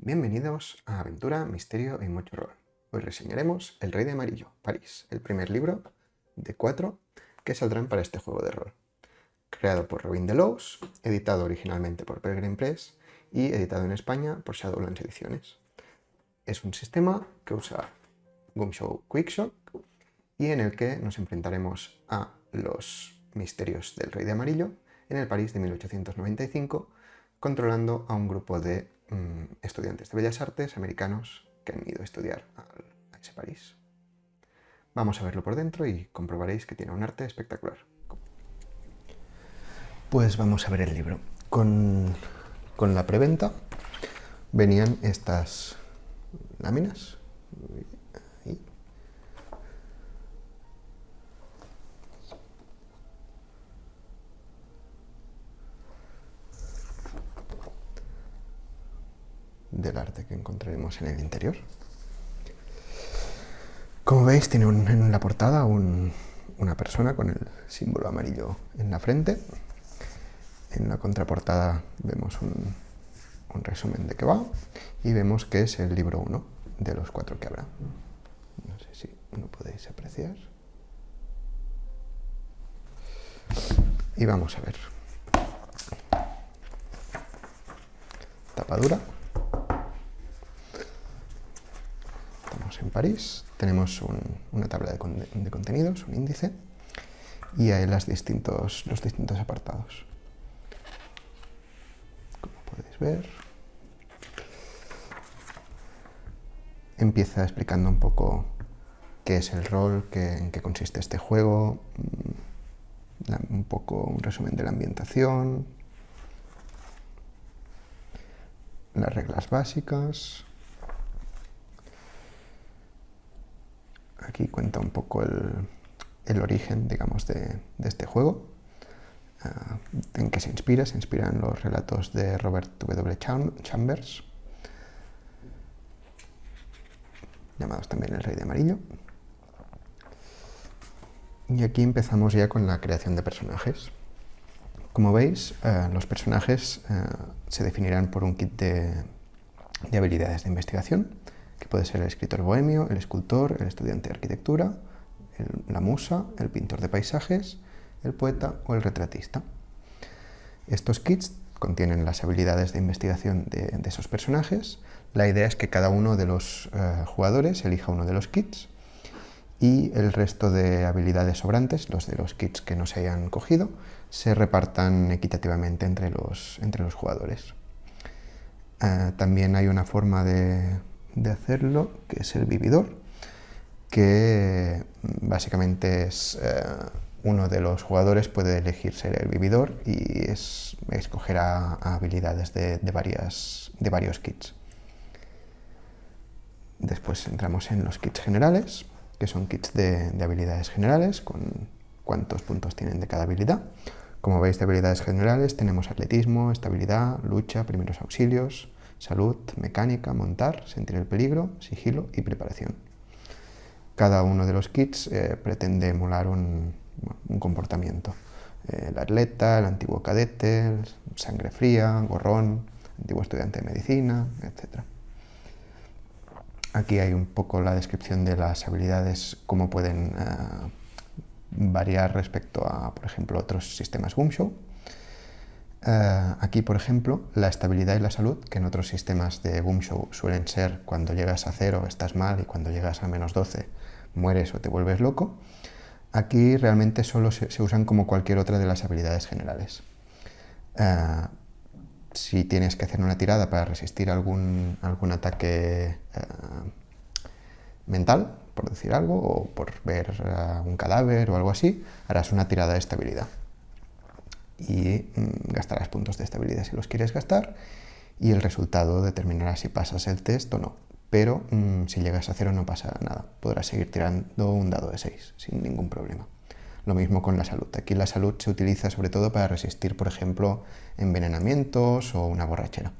Bienvenidos a Aventura, Misterio y mucho Rol. Hoy reseñaremos El Rey de Amarillo, París, el primer libro de 4 que saldrán para este juego de rol. Creado por Robin Delos, editado originalmente por Pelgrane Press y editado en España por Shadowlands Ediciones. Es un sistema que usa Gumshoe Quickshot y en el que nos enfrentaremos a los misterios del Rey de Amarillo en el París de 1895, controlando a un grupo de estudiantes de Bellas Artes americanos que han ido a estudiar a ese París. Vamos a verlo por dentro y comprobaréis que tiene un arte espectacular. Pues vamos a ver el libro. Con la preventa venían estas láminas. Ahí. Del arte que encontraremos en el interior. Como veis, tiene en la portada una persona con el símbolo amarillo en la frente. En la contraportada vemos un resumen de qué va y vemos que es el libro 1 de los 4 que habrá. No sé si lo podéis apreciar. Y vamos a ver. Tapadura. Estamos en París. Tenemos una tabla de contenidos, un índice, y ahí los distintos apartados. Como podéis ver, empieza explicando un poco qué es el rol, en qué consiste este juego, un poco un resumen de la ambientación, las reglas básicas. Aquí cuenta un poco el origen, digamos, de este juego, en qué se inspira. Se inspira en los relatos de Robert W. Chambers, llamados también El Rey de Amarillo. Y aquí empezamos ya con la creación de personajes. Como veis, los personajes se definirán por un kit de habilidades de investigación, que puede ser el escritor bohemio, el escultor, el estudiante de arquitectura, la musa, el pintor de paisajes, el poeta o el retratista. Estos kits contienen las habilidades de investigación de esos personajes. La idea es que cada uno de los jugadores elija uno de los kits y el resto de habilidades sobrantes, los de los kits que no se hayan cogido, se repartan equitativamente entre los jugadores. También hay una forma de hacerlo, que es el vividor, que básicamente es uno de los jugadores puede elegir ser el vividor y escoger a habilidades de varios kits. Después entramos en los kits generales, que son kits de habilidades generales, con cuántos puntos tienen de cada habilidad. Como veis, de habilidades generales tenemos atletismo, estabilidad, lucha, primeros auxilios, salud, mecánica, montar, sentir el peligro, sigilo y preparación. Cada uno de los kits pretende emular un comportamiento. El atleta, el antiguo cadete, sangre fría, gorrón, antiguo estudiante de medicina, etc. Aquí hay un poco la descripción de las habilidades, cómo pueden variar respecto a, por ejemplo, otros sistemas Gumshoe. Aquí, por ejemplo, la estabilidad y la salud, que en otros sistemas de Gumshoe suelen ser cuando llegas a 0 estás mal y cuando llegas a menos 12 mueres o te vuelves loco. Aquí realmente solo se usan como cualquier otra de las habilidades generales. Si tienes que hacer una tirada para resistir algún ataque mental, por decir algo, o por ver un cadáver o algo así, harás una tirada de estabilidad. Y gastarás puntos de estabilidad si los quieres gastar, y el resultado determinará si pasas el test o no. Pero si llegas a 0 no pasa nada, podrás seguir tirando un dado de 6 sin ningún problema. Lo mismo con la salud. Aquí la salud se utiliza sobre todo para resistir, por ejemplo, envenenamientos o una borrachera.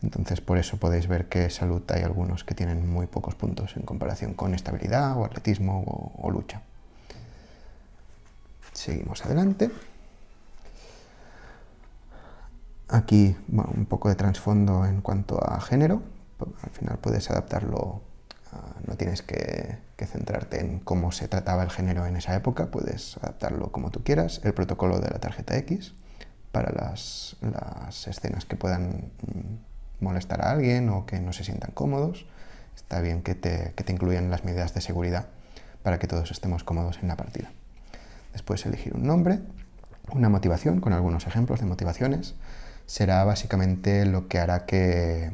Entonces, por eso podéis ver que salud hay algunos que tienen muy pocos puntos en comparación con estabilidad o atletismo o lucha. Seguimos adelante. Aquí, bueno, un poco de trasfondo en cuanto a género. Al final puedes adaptarlo, no tienes que centrarte en cómo se trataba el género en esa época, puedes adaptarlo como tú quieras. El protocolo de la tarjeta X para las escenas que puedan molestar a alguien o que no se sientan cómodos. Está bien que te incluyan las medidas de seguridad para que todos estemos cómodos en la partida. Después elegir un nombre, una motivación, con algunos ejemplos de motivaciones. Será básicamente lo que hará que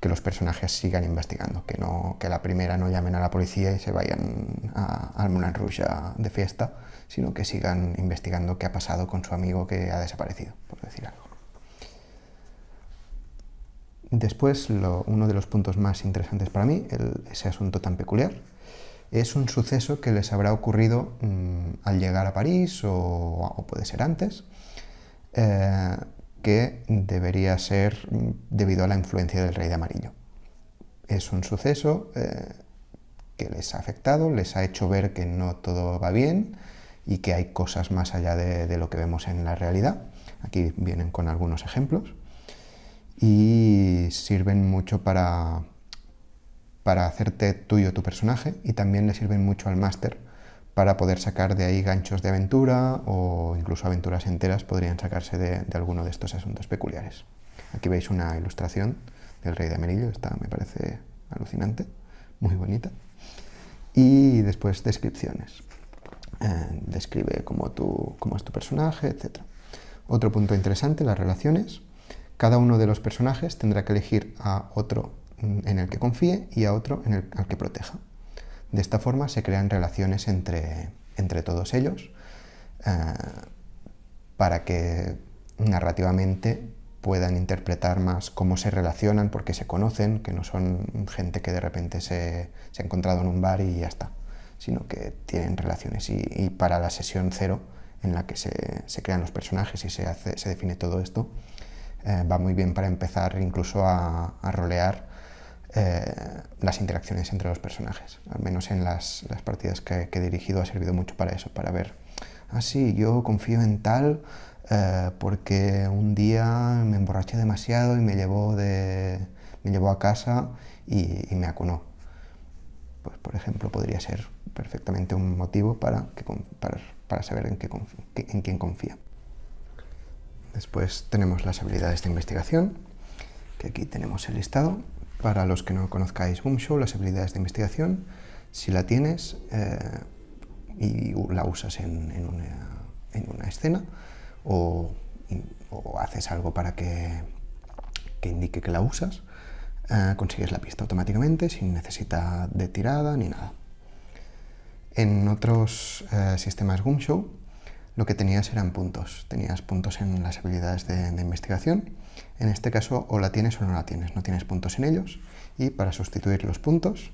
los personajes sigan investigando, que a la primera no llamen a la policía y se vayan al Moulin Rouge de fiesta, sino que sigan investigando qué ha pasado con su amigo que ha desaparecido, por decir algo. Después, uno de los puntos más interesantes para mí, ese asunto tan peculiar, es un suceso que les habrá ocurrido al llegar a París o puede ser antes, que debería ser debido a la influencia del Rey de Amarillo. Es un suceso que les ha afectado, les ha hecho ver que no todo va bien y que hay cosas más allá de lo que vemos en la realidad. Aquí vienen con algunos ejemplos y sirven mucho para hacerte tuyo tu personaje, y también le sirven mucho al máster para poder sacar de ahí ganchos de aventura, o incluso aventuras enteras podrían sacarse de alguno de estos asuntos peculiares. Aquí veis una ilustración del Rey de Amarillo, esta me parece alucinante, muy bonita. Y después descripciones. Describe cómo es tu personaje, etc. Otro punto interesante, las relaciones. Cada uno de los personajes tendrá que elegir a otro en el que confíe y a otro al que proteja. De esta forma se crean relaciones entre todos ellos para que narrativamente puedan interpretar más cómo se relacionan, porque se conocen, que no son gente que de repente se ha encontrado en un bar y ya está, sino que tienen relaciones. Y para la sesión 0, en la que se crean los personajes y se define todo esto, va muy bien para empezar incluso a rolear las interacciones entre los personajes. Al menos en las partidas que he dirigido ha servido mucho para eso, para ver, sí, yo confío en tal porque un día me emborraché demasiado y me llevó a casa y me acunó. Pues, por ejemplo, podría ser perfectamente un motivo para saber en quién confía. Después tenemos las habilidades de investigación, que aquí tenemos el listado. Para los que no conozcáis Boom Show, las habilidades de investigación, si la tienes y la usas en una escena o haces algo para que indique que la usas, consigues la pista automáticamente sin necesidad de tirada ni nada. En otros sistemas Boom Show lo que tenías eran puntos. Tenías puntos en las habilidades de investigación. En este caso o la tienes o no la tienes, no tienes puntos en ellos, y para sustituir los puntos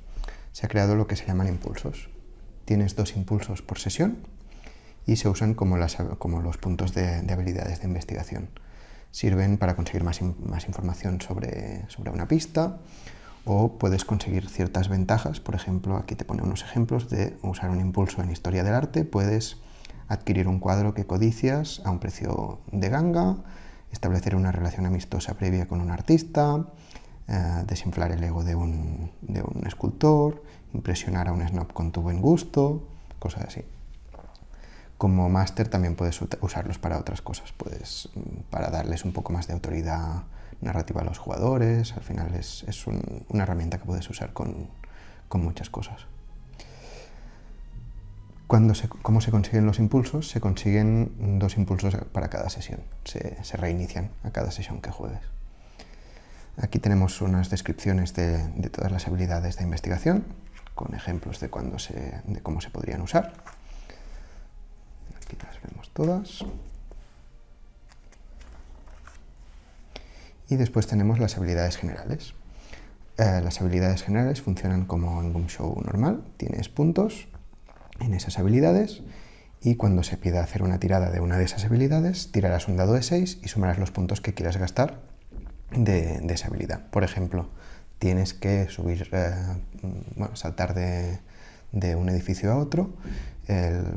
se ha creado lo que se llaman impulsos. Tienes 2 impulsos por sesión y se usan como los puntos de habilidades de investigación. Sirven para conseguir más información sobre una pista, o puedes conseguir ciertas ventajas. Por ejemplo, aquí te pone unos ejemplos de usar un impulso en historia del arte. Puedes adquirir un cuadro que codicias a un precio de ganga, establecer una relación amistosa previa con un artista, desinflar el ego de un escultor, impresionar a un snob con tu buen gusto, cosas así. Como máster también puedes usarlos para otras cosas, para darles un poco más de autoridad narrativa a los jugadores. Al final es una herramienta que puedes usar con muchas cosas. ¿Cómo se consiguen los impulsos? Se consiguen 2 impulsos para cada sesión. Se reinician a cada sesión que juegues. Aquí tenemos unas descripciones de todas las habilidades de investigación, con ejemplos de cómo se podrían usar. Aquí las vemos todas. Y después tenemos las habilidades generales. Las habilidades generales funcionan como en Boom Show normal. Tienes puntos en esas habilidades, y cuando se pida hacer una tirada de una de esas habilidades, tirarás un dado de 6 y sumarás los puntos que quieras gastar de esa habilidad. Por ejemplo, tienes que saltar de un edificio a otro. El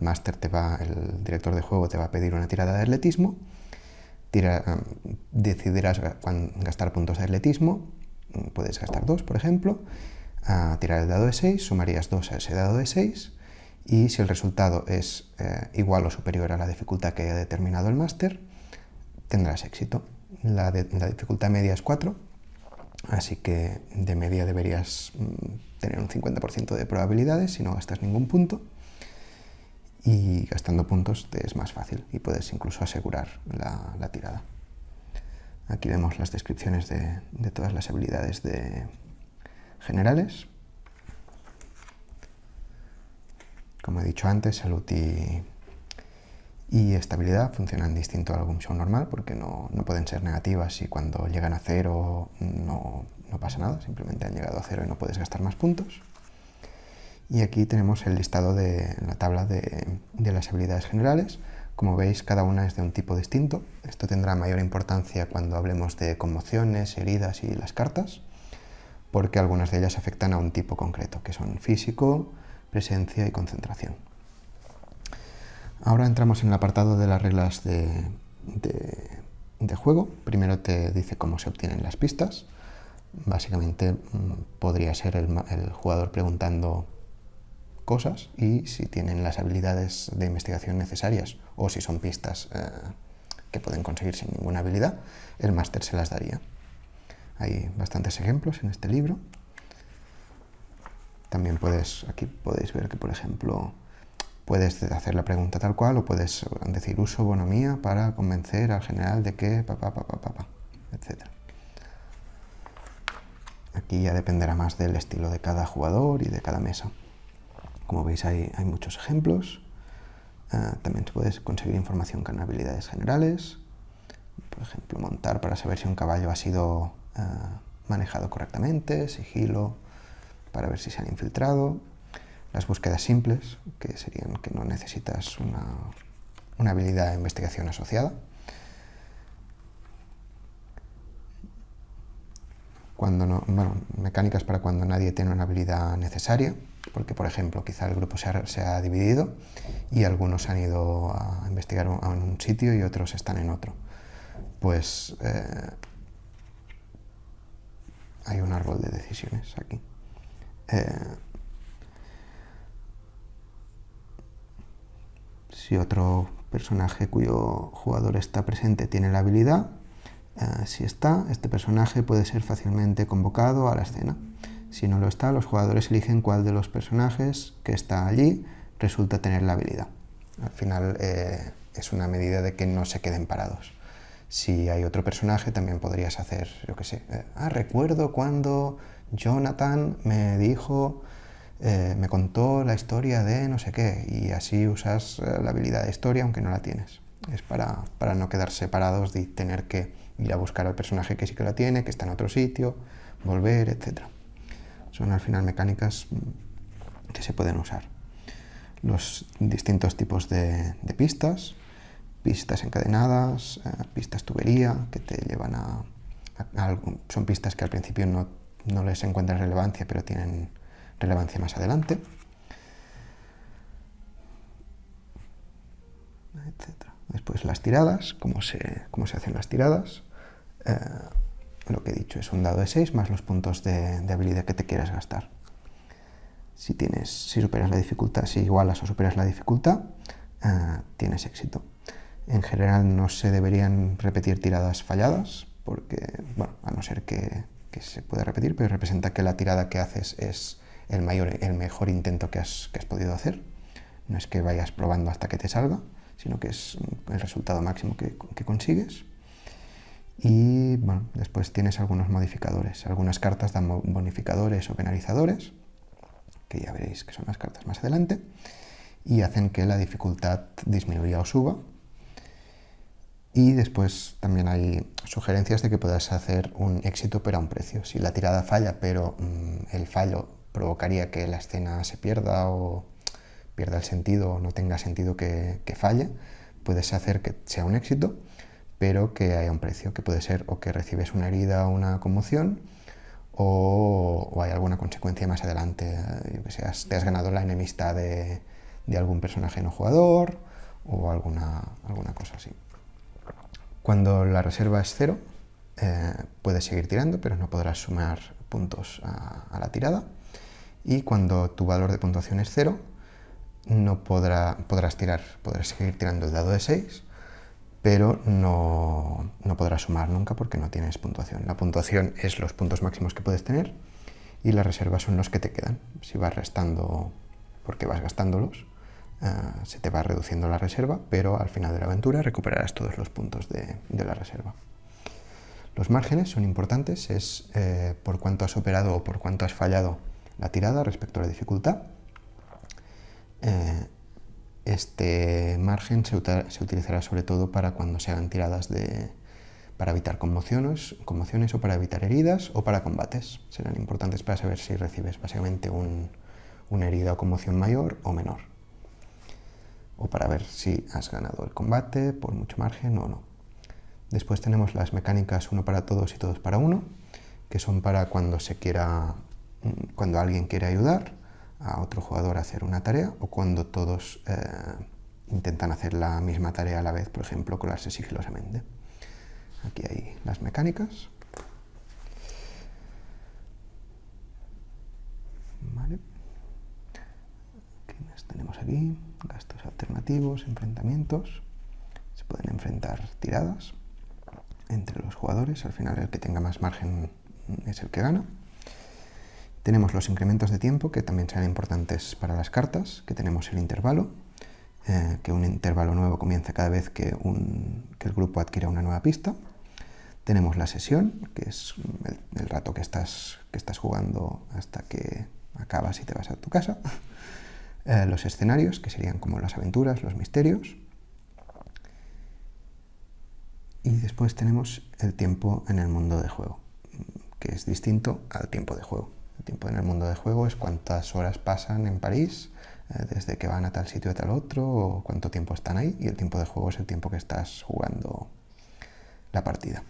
director de juego te va a pedir una tirada de atletismo. decidirás gastar puntos de atletismo, puedes gastar 2, por ejemplo, tirar el dado de 6, sumarías 2 a ese dado de 6, y si el resultado es igual o superior a la dificultad que haya determinado el máster, tendrás éxito. La dificultad media es 4, así que de media deberías tener un 50% de probabilidades si no gastas ningún punto, y gastando puntos te es más fácil y puedes incluso asegurar la tirada. Aquí vemos las descripciones de todas las habilidades generales. Como he dicho antes, salud y estabilidad funcionan distinto al algún show normal, porque no pueden ser negativas, y cuando llegan a 0 no pasa nada, simplemente han llegado a 0 y no puedes gastar más puntos. Y aquí tenemos el listado de la tabla de las habilidades generales. Como veis, cada una es de un tipo distinto. Esto tendrá mayor importancia cuando hablemos de conmociones, heridas y las cartas, porque algunas de ellas afectan a un tipo concreto, que son físico, presencia y concentración. Ahora entramos en el apartado de las reglas de juego. Primero te dice cómo se obtienen las pistas. Básicamente podría ser el jugador preguntando cosas, y si tienen las habilidades de investigación necesarias, o si son pistas que pueden conseguir sin ninguna habilidad, el máster se las daría. Hay bastantes ejemplos en este libro. También aquí podéis ver que, por ejemplo, puedes hacer la pregunta tal cual, o puedes decir uso bonomía para convencer al general de que etc. Aquí ya dependerá más del estilo de cada jugador y de cada mesa. Como veis, hay muchos ejemplos. También se puede conseguir información con habilidades generales. Por ejemplo, montar para saber si un caballo ha sido manejado correctamente, sigilo para ver si se han infiltrado. Las búsquedas simples, que serían que no necesitas una habilidad de investigación asociada. Mecánicas para cuando nadie tiene una habilidad necesaria, porque, por ejemplo, quizá el grupo se ha dividido y algunos han ido a investigar en un sitio y otros están en otro. Pues hay un árbol de decisiones aquí. Si otro personaje cuyo jugador está presente tiene la habilidad, si está, este personaje puede ser fácilmente convocado a la escena. Si no lo está, los jugadores eligen cuál de los personajes que está allí resulta tener la habilidad. Al final es una medida de que no se queden parados. Si hay otro personaje, también podrías hacer, yo qué sé, recuerdo cuando Jonathan me dijo, me contó la historia de no sé qué, y así usas la habilidad de historia aunque no la tienes. Es para no quedar separados y tener que ir a buscar al personaje que sí que la tiene, que está en otro sitio, volver, etc. Son al final mecánicas que se pueden usar. Los distintos tipos de pistas encadenadas, pistas tubería, que te llevan a son pistas que al principio no les encuentras relevancia, pero tienen relevancia más adelante, etc. Después las tiradas, cómo se hacen las tiradas. Lo que he dicho es un dado de 6 más los puntos de habilidad que te quieras gastar. Si superas la dificultad, si igualas o superas la dificultad, tienes éxito. En general no se deberían repetir tiradas falladas, porque, bueno, a no ser que se pueda repetir, pero representa que la tirada que haces es el mejor intento que has podido hacer. No es que vayas probando hasta que te salga, sino que es el resultado máximo que consigues. Y bueno, después tienes algunos modificadores. Algunas cartas dan bonificadores o penalizadores, que ya veréis que son las cartas más adelante, y hacen que la dificultad disminuya o suba. Y después también hay sugerencias de que puedas hacer un éxito pero a un precio. Si la tirada falla, pero el fallo provocaría que la escena se pierda o pierda el sentido o no tenga sentido que falle, puedes hacer que sea un éxito, pero que haya un precio, que puede ser o que recibes una herida o una conmoción, o hay alguna consecuencia más adelante. Yo que sé, te has ganado la enemistad de algún personaje no jugador o alguna cosa así. Cuando la reserva es 0, puedes seguir tirando, pero no podrás sumar puntos a la tirada. Y cuando tu valor de puntuación es 0, no podrás seguir tirando el dado de 6, pero no podrás sumar nunca porque no tienes puntuación. La puntuación es los puntos máximos que puedes tener y las reservas son los que te quedan. Si vas restando porque vas gastándolos, se te va reduciendo la reserva, pero al final de la aventura recuperarás todos los puntos de la reserva. Los márgenes son importantes, es por cuánto has operado o por cuánto has fallado la tirada respecto a la dificultad. Este margen se utilizará sobre todo para cuando se hagan tiradas para evitar conmociones o para evitar heridas o para combates. Serán importantes para saber si recibes básicamente una herida o conmoción mayor o menor, o para ver si has ganado el combate por mucho margen o no. Después tenemos las mecánicas uno para todos y todos para uno, que son para cuando alguien quiere ayudar a otro jugador a hacer una tarea o cuando todos intentan hacer la misma tarea a la vez, por ejemplo, colarse sigilosamente. Aquí hay las mecánicas. Vale. ¿Qué más tenemos aquí? Gastos alternativos, enfrentamientos. Se pueden enfrentar tiradas entre los jugadores. Al final el que tenga más margen es el que gana. Tenemos los incrementos de tiempo, que también serán importantes para las cartas, que tenemos el intervalo, que un intervalo nuevo comienza cada vez que el grupo adquiera una nueva pista. Tenemos la sesión, que es el rato que estás jugando hasta que acabas y te vas a tu casa. Los escenarios, que serían como las aventuras, los misterios. Y después tenemos el tiempo en el mundo de juego, que es distinto al tiempo de juego. El tiempo en el mundo de juego es cuántas horas pasan en París, desde que van a tal sitio a tal otro, o cuánto tiempo están ahí, y el tiempo de juego es el tiempo que estás jugando la partida.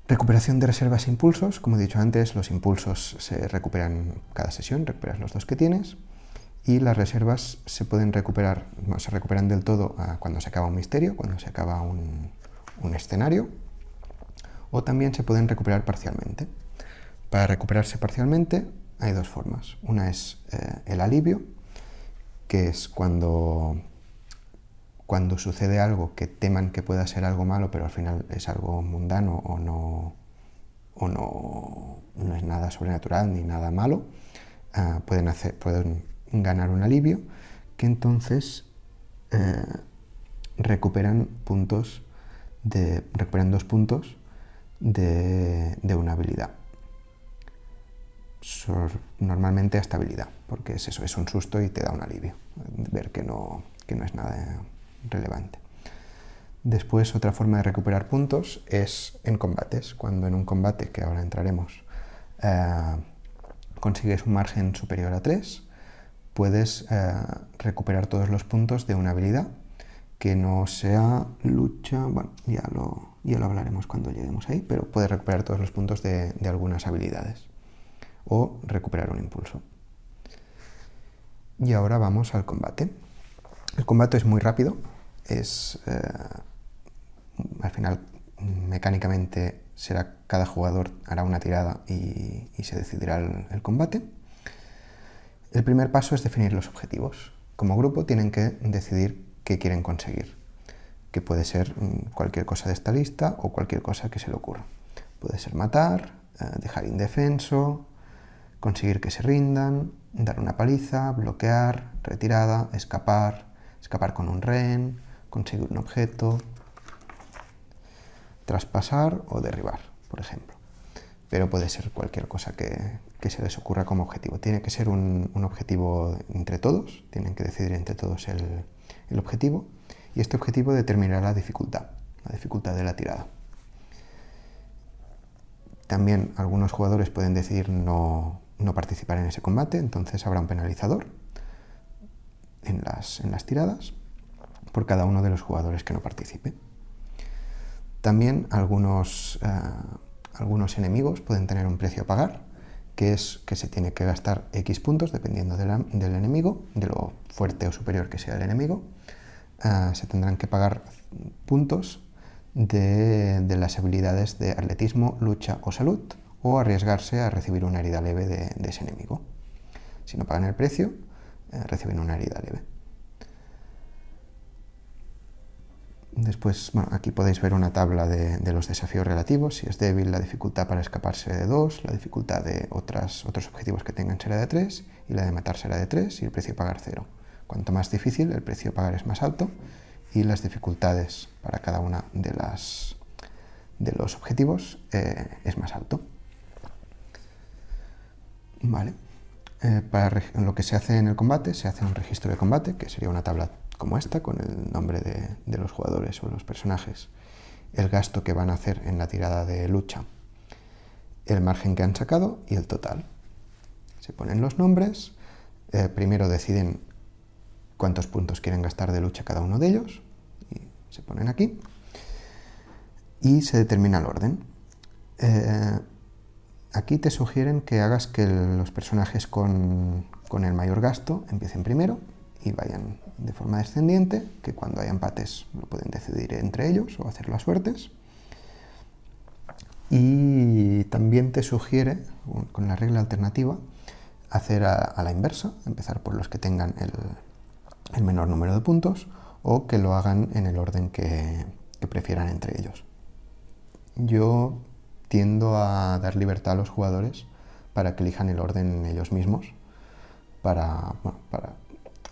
Recuperación de reservas e impulsos. Como he dicho antes, los impulsos se recuperan cada sesión, recuperas los 2 que tienes, y las reservas se recuperan del todo cuando se acaba un misterio, cuando se acaba un escenario, o también se pueden recuperar parcialmente. Para recuperarse parcialmente hay 2 formas. Una es el alivio, que es cuando sucede algo que teman que pueda ser algo malo, pero al final es algo mundano o no es nada sobrenatural ni nada malo, pueden ganar un alivio, que entonces recuperan 2 puntos de una habilidad. Normalmente hasta habilidad, porque es eso, es un susto y te da un alivio, ver que no es nada relevante. Después, otra forma de recuperar puntos es en combates. Cuando en un combate, que ahora entraremos, consigues un margen superior a 3, puedes recuperar todos los puntos de una habilidad que no sea lucha. Bueno, ya lo hablaremos cuando lleguemos ahí, pero puedes recuperar todos los puntos de algunas habilidades o recuperar un impulso. Y ahora vamos al combate. El combate es muy rápido, al final mecánicamente cada jugador hará una tirada y se decidirá el combate. El primer paso es definir los objetivos. Como grupo tienen que decidir qué quieren conseguir, que puede ser cualquier cosa de esta lista o cualquier cosa que se le ocurra. Puede ser matar, dejar indefenso, conseguir que se rindan, dar una paliza, bloquear, retirada, escapar con un rehén, conseguir un objeto, traspasar o derribar, por ejemplo. Pero puede ser cualquier cosa que se les ocurra como objetivo. Tiene que ser un objetivo entre todos, tienen que decidir entre todos el objetivo, y este objetivo determinará la dificultad de la tirada. También algunos jugadores pueden decidir no participar en ese combate, entonces habrá un penalizador en las tiradas por cada uno de los jugadores que no participe. También algunos enemigos pueden tener un precio a pagar, que es que se tiene que gastar X puntos dependiendo del enemigo, de lo fuerte o superior que sea el enemigo, se tendrán que pagar puntos de las habilidades de atletismo, lucha o salud, o arriesgarse a recibir una herida leve de ese enemigo. Si no pagan el precio, reciben una herida leve. Después, bueno, aquí podéis ver una tabla de los desafíos relativos. Si es débil, la dificultad para escaparse de 2, la dificultad de otros objetivos que tengan será de 3, y la de matar será de 3, y el precio a pagar 0. Cuanto más difícil, el precio a pagar es más alto, y las dificultades para cada una de los objetivos es más alto. Vale. Para lo que se hace en el combate, se hace un registro de combate, que sería una tabla como esta, con el nombre de los jugadores o los personajes, el gasto que van a hacer en la tirada de lucha, el margen que han sacado y el total. Se ponen los nombres, primero deciden cuántos puntos quieren gastar de lucha cada uno de ellos, y se ponen aquí, y se determina el orden. Aquí te sugieren que hagas que los personajes con el mayor gasto empiecen primero y vayan de forma descendiente, que cuando hay empates lo pueden decidir entre ellos o hacerlo a suertes. Y también te sugiere, con la regla alternativa, hacer a la inversa, empezar por los que tengan el menor número de puntos, o que lo hagan en el orden que prefieran entre ellos. Yo tiendo a dar libertad a los jugadores para que elijan el orden ellos mismos,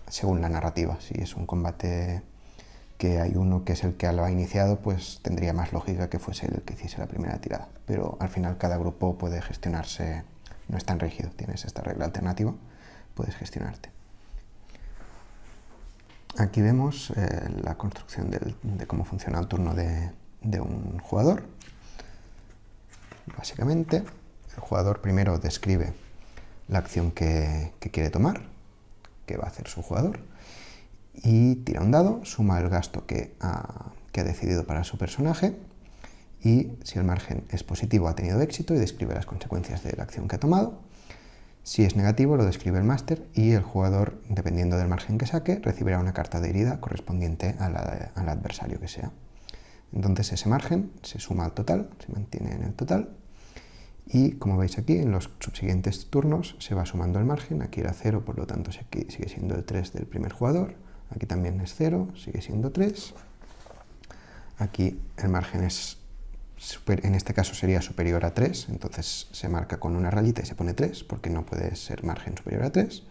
según la narrativa. Si es un combate que hay uno que es el que lo ha iniciado, pues tendría más lógica que fuese el que hiciese la primera tirada. Pero al final cada grupo puede gestionarse, no es tan rígido, tienes esta regla alternativa, puedes gestionarte. Aquí vemos la construcción de cómo funciona el turno de un jugador. Básicamente, el jugador primero describe la acción que quiere tomar, que va a hacer su jugador, y tira un dado, suma el gasto que ha decidido para su personaje, y si el margen es positivo ha tenido éxito y describe las consecuencias de la acción que ha tomado. Si es negativo lo describe el máster, y el jugador, dependiendo del margen que saque, recibirá una carta de herida correspondiente al adversario que sea. Entonces ese margen se suma al total, se mantiene en el total, y como veis aquí, en los subsiguientes turnos se va sumando el margen. Aquí era 0, por lo tanto sigue siendo el 3 del primer jugador. Aquí también es 0, sigue siendo 3. Aquí el margen en este caso sería superior a 3, entonces se marca con una rayita y se pone 3, porque no puede ser margen superior a 3.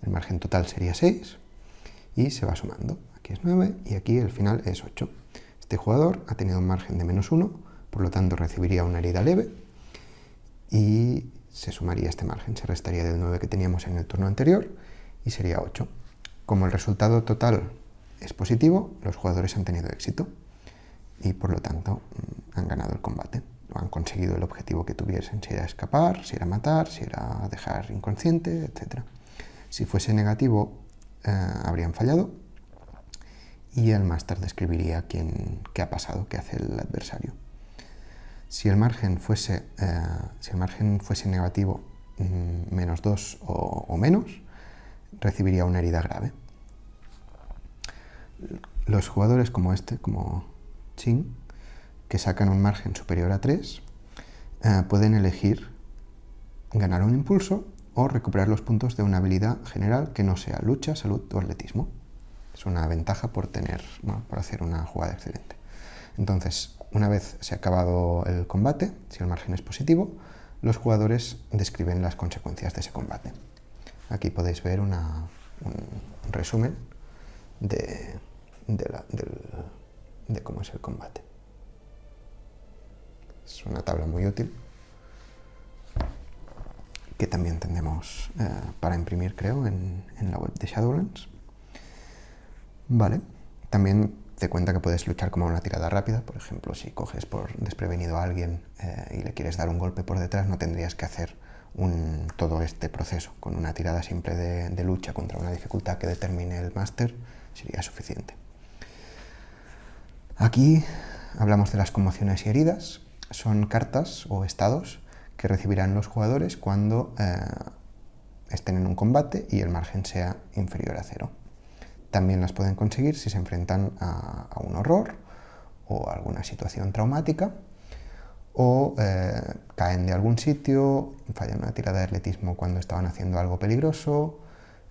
El margen total sería 6, y se va sumando. Aquí es 9, y aquí el final es 8. Este jugador ha tenido un margen de -1, por lo tanto recibiría una herida leve, y se sumaría este margen, se restaría del 9 que teníamos en el turno anterior, y sería 8. Como el resultado total es positivo, los jugadores han tenido éxito, y por lo tanto han ganado el combate, o han conseguido el objetivo que tuviesen, si era escapar, si era matar, si era dejar inconsciente, etc. Si fuese negativo, habrían fallado, y el máster describiría qué ha pasado, qué hace el adversario. Si el margen fuese negativo, -2 o menos, recibiría una herida grave. Los jugadores como Chin, que sacan un margen superior a 3, pueden elegir ganar un impulso o recuperar los puntos de una habilidad general que no sea lucha, salud o atletismo. Es una ventaja por hacer una jugada excelente. Entonces, una vez se ha acabado el combate, si el margen es positivo, los jugadores describen las consecuencias de ese combate. Aquí podéis ver un resumen de cómo es el combate. Es una tabla muy útil que también tendremos para imprimir, creo, en la web de Shadowlands. Vale, también te cuenta que puedes luchar como una tirada rápida. Por ejemplo, si coges por desprevenido a alguien y le quieres dar un golpe por detrás, no tendrías que hacer todo este proceso. Con una tirada simple de lucha contra una dificultad que determine el máster sería suficiente. Aquí hablamos de las conmociones y heridas. Son cartas o estados que recibirán los jugadores cuando estén en un combate y el margen sea inferior a 0. también las pueden conseguir si se enfrentan a un horror o a alguna situación traumática, o caen de algún sitio, fallan una tirada de atletismo cuando estaban haciendo algo peligroso,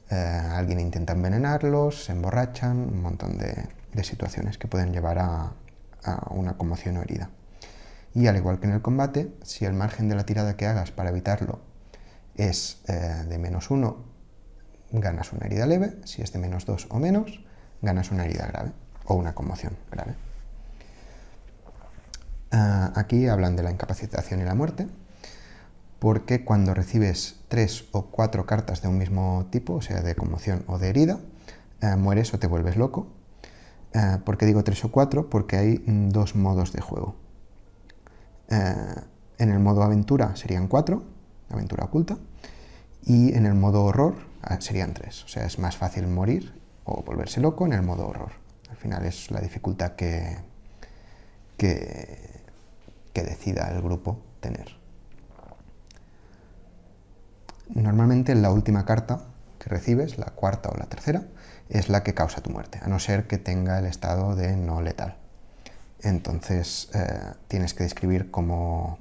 alguien intenta envenenarlos, se emborrachan, un montón de situaciones que pueden llevar a una conmoción o herida. Y al igual que en el combate, si el margen de la tirada que hagas para evitarlo es de -1, ganas una herida leve; si es de -2 o menos, ganas una herida grave o una conmoción grave. Aquí hablan de la incapacitación y la muerte, porque cuando recibes 3 o 4 cartas de un mismo tipo, o sea, de conmoción o de herida, mueres o te vuelves loco. ¿Por qué digo 3 o 4? Porque hay 2 modos de juego. En el modo aventura serían 4, aventura oculta, y en el modo horror serían 3. O sea, es más fácil morir o volverse loco en el modo horror. Al final es la dificultad que decida el grupo tener. Normalmente la última carta que recibes, la cuarta o la tercera, es la que causa tu muerte, a no ser que tenga el estado de no letal. Entonces tienes que describir cómo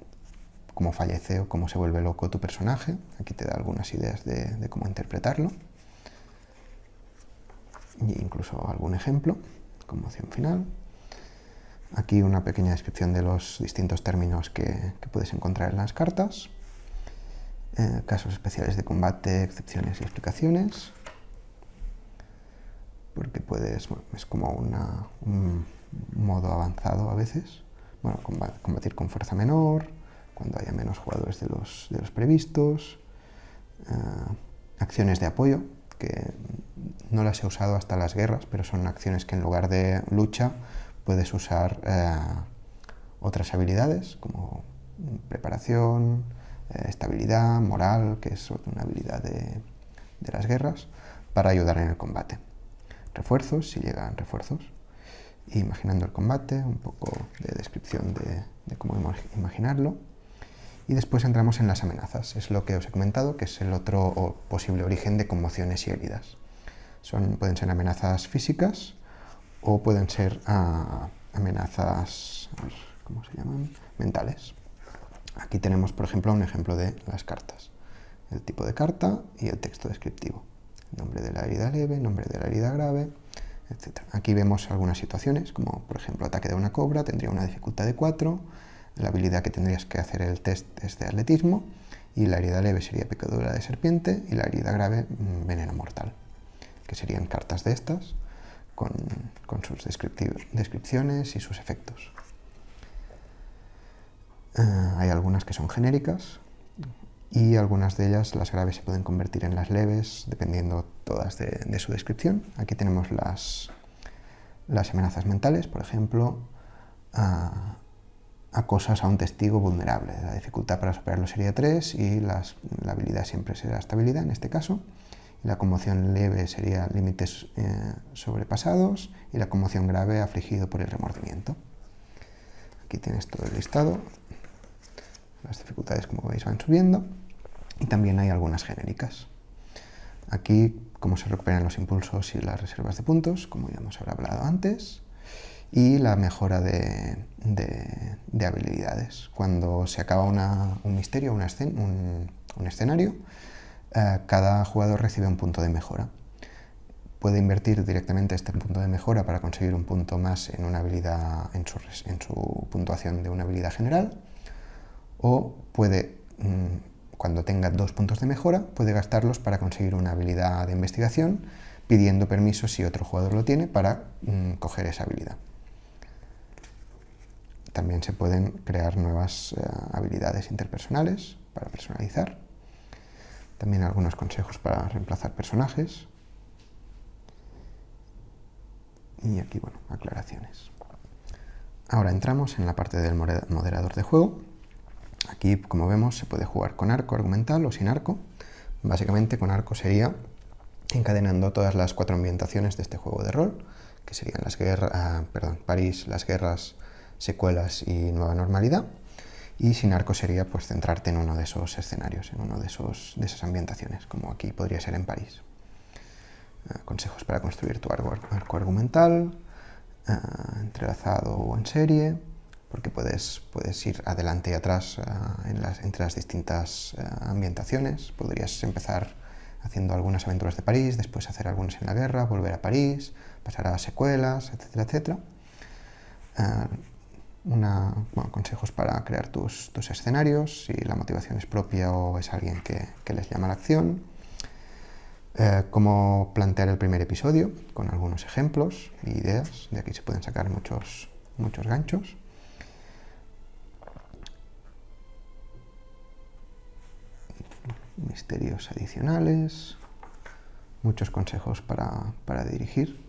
fallece o cómo se vuelve loco tu personaje. Aquí te da algunas ideas de cómo interpretarlo, e incluso algún ejemplo, conmoción final. Aquí una pequeña descripción de los distintos términos que puedes encontrar en las cartas. Casos especiales de combate, excepciones y explicaciones. Porque es como un modo avanzado a veces. Bueno, combatir con fuerza menor, cuando haya menos jugadores de los previstos. Acciones de apoyo, que no las he usado hasta las guerras, pero son acciones que en lugar de lucha puedes usar otras habilidades, como preparación, estabilidad, moral, que es una habilidad de las guerras, para ayudar en el combate. Refuerzos, si llegan refuerzos. Imaginando el combate, un poco de descripción de cómo imaginarlo. Y después entramos en las amenazas. Es lo que os he comentado, que es el otro posible origen de conmociones y heridas. Pueden ser amenazas físicas o pueden ser amenazas, ¿cómo se llaman?, mentales. Aquí tenemos, por ejemplo, un ejemplo de las cartas. El tipo de carta y el texto descriptivo. El nombre de la herida leve, nombre de la herida grave, etc. Aquí vemos algunas situaciones, como por ejemplo ataque de una cobra, tendría una dificultad de 4, la habilidad que tendrías que hacer el test es de atletismo, y la herida leve sería picadura de serpiente, y la herida grave veneno mortal, que serían cartas de estas, con sus descripciones y sus efectos. Hay algunas que son genéricas, y algunas de ellas, las graves, se pueden convertir en las leves, dependiendo todas de su descripción. Aquí tenemos las amenazas mentales, por ejemplo, acosas a un testigo vulnerable. La dificultad para superarlo sería 3 y la habilidad siempre será estabilidad en este caso. La conmoción leve sería límites sobrepasados, y la conmoción grave, afligido por el remordimiento. Aquí tienes todo el listado. Las dificultades, como veis, van subiendo, y también hay algunas genéricas. Aquí, cómo se recuperan los impulsos y las reservas de puntos, como ya hemos hablado antes, y la mejora de habilidades. Cuando se acaba un misterio, un escenario, cada jugador recibe un punto de mejora. Puede invertir directamente este punto de mejora para conseguir un punto más en una habilidad, en su puntuación de una habilidad general, o puede, cuando tenga 2 puntos de mejora, puede gastarlos para conseguir una habilidad de investigación, pidiendo permiso, si otro jugador lo tiene, para coger esa habilidad. También se pueden crear nuevas habilidades interpersonales para personalizar. También algunos consejos para reemplazar personajes. Y aquí, bueno, aclaraciones. Ahora entramos en la parte del moderador de juego. Aquí, como vemos, se puede jugar con arco argumental o sin arco. Básicamente, con arco sería encadenando todas las 4 ambientaciones de este juego de rol, que serían París, las guerras, secuelas y nueva normalidad. Y sin arco sería, pues, centrarte en uno de esos escenarios, en uno de esas ambientaciones, como aquí podría ser en París. consejos para construir tu arco argumental, entrelazado o en serie, porque puedes ir adelante y atrás entre las distintas ambientaciones. Podrías empezar haciendo algunas aventuras de París, después hacer algunas en la guerra, volver a París, pasar a las secuelas, etcétera, etcétera. Consejos para crear tus escenarios, si la motivación es propia o es alguien que les llama a la acción. Cómo plantear el primer episodio, con algunos ejemplos e ideas. De aquí se pueden sacar muchos ganchos. Misterios adicionales, muchos consejos para dirigir.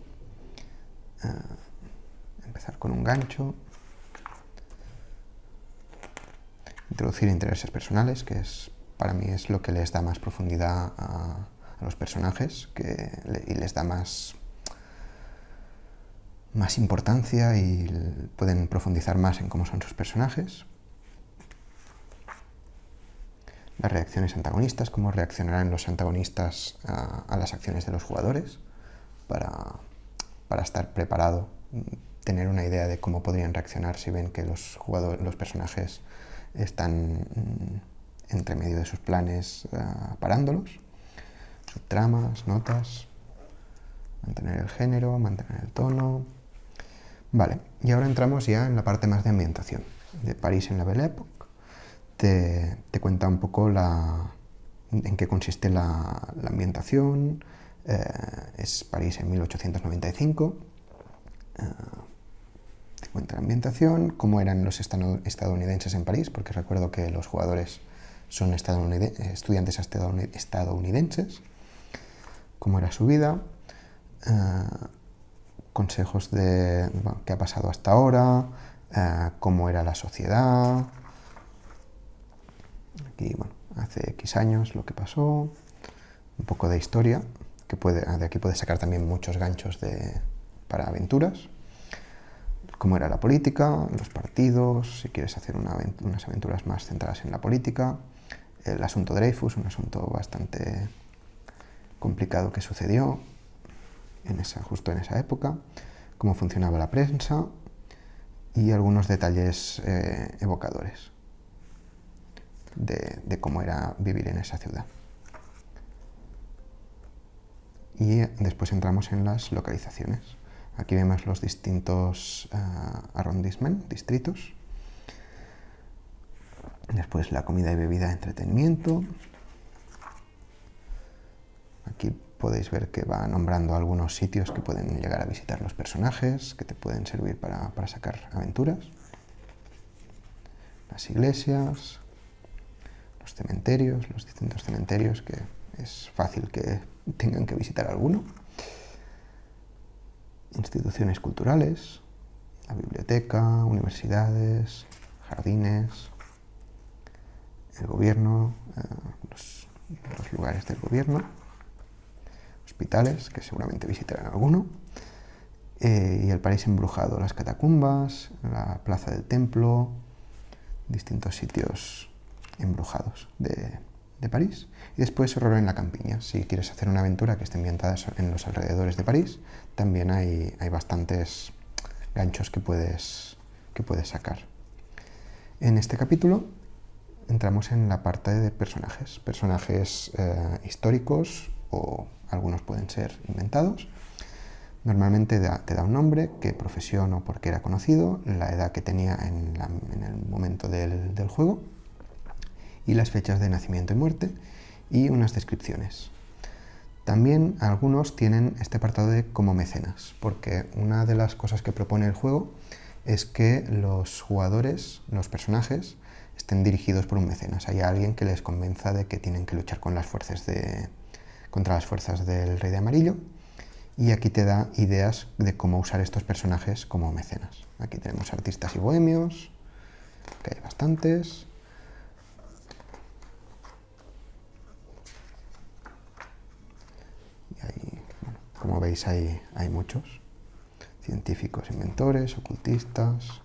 Empezar con un gancho. Introducir intereses personales, que para mí es lo que les da más profundidad a los personajes y les da más importancia y pueden profundizar más en cómo son sus personajes. Las reacciones antagonistas, cómo reaccionarán los antagonistas a las acciones de los jugadores para estar preparado, tener una idea de cómo podrían reaccionar si ven que los personajes están entre medio de sus planes parándolos. Subtramas, notas, mantener el género, mantener el tono. Vale, y ahora entramos ya en la parte más de ambientación. De París en la Belle Époque. Te cuenta un poco en qué consiste la ambientación. Es París en 1895. Te cuenta la ambientación, cómo eran los estadounidenses en París, porque recuerdo que los jugadores son estudiantes estadounidenses, cómo era su vida, consejos de qué ha pasado hasta ahora, cómo era la sociedad. Aquí, hace X años lo que pasó, un poco de historia, de aquí puedes sacar también muchos ganchos para aventuras. Cómo era la política, los partidos, si quieres hacer unas aventuras más centradas en la política. El asunto Dreyfus, un asunto bastante complicado que sucedió justo en esa época. Cómo funcionaba la prensa y algunos detalles evocadores de cómo era vivir en esa ciudad. Y después entramos en las localizaciones. Aquí vemos los distintos arrondissements, distritos. Después la comida y bebida, entretenimiento. Aquí podéis ver que va nombrando algunos sitios que pueden llegar a visitar los personajes, que te pueden servir para sacar aventuras. Las iglesias, los cementerios, los distintos cementerios, que es fácil que tengan que visitar alguno. Instituciones culturales, la biblioteca, universidades, jardines, el gobierno, los lugares del gobierno, hospitales, que seguramente visitarán alguno, y el París embrujado, las catacumbas, la plaza del templo, distintos sitios embrujados de París. Y después Horror en la Campiña. Si quieres hacer una aventura que esté ambientada en los alrededores de París, también hay bastantes ganchos que puedes sacar. En este capítulo entramos en la parte de personajes históricos, o algunos pueden ser inventados. Normalmente te da un nombre, qué profesión o por qué era conocido, la edad que tenía en el momento del juego, y las fechas de nacimiento y muerte, y unas descripciones. También algunos tienen este apartado de como mecenas, porque una de las cosas que propone el juego es que los jugadores, los personajes, estén dirigidos por un mecenas. Hay alguien que les convenza de que tienen que luchar contra las fuerzas del Rey de Amarillo, y aquí te da ideas de cómo usar estos personajes como mecenas. Aquí tenemos artistas y bohemios, que hay bastantes. Como veis hay muchos. Científicos, inventores, ocultistas.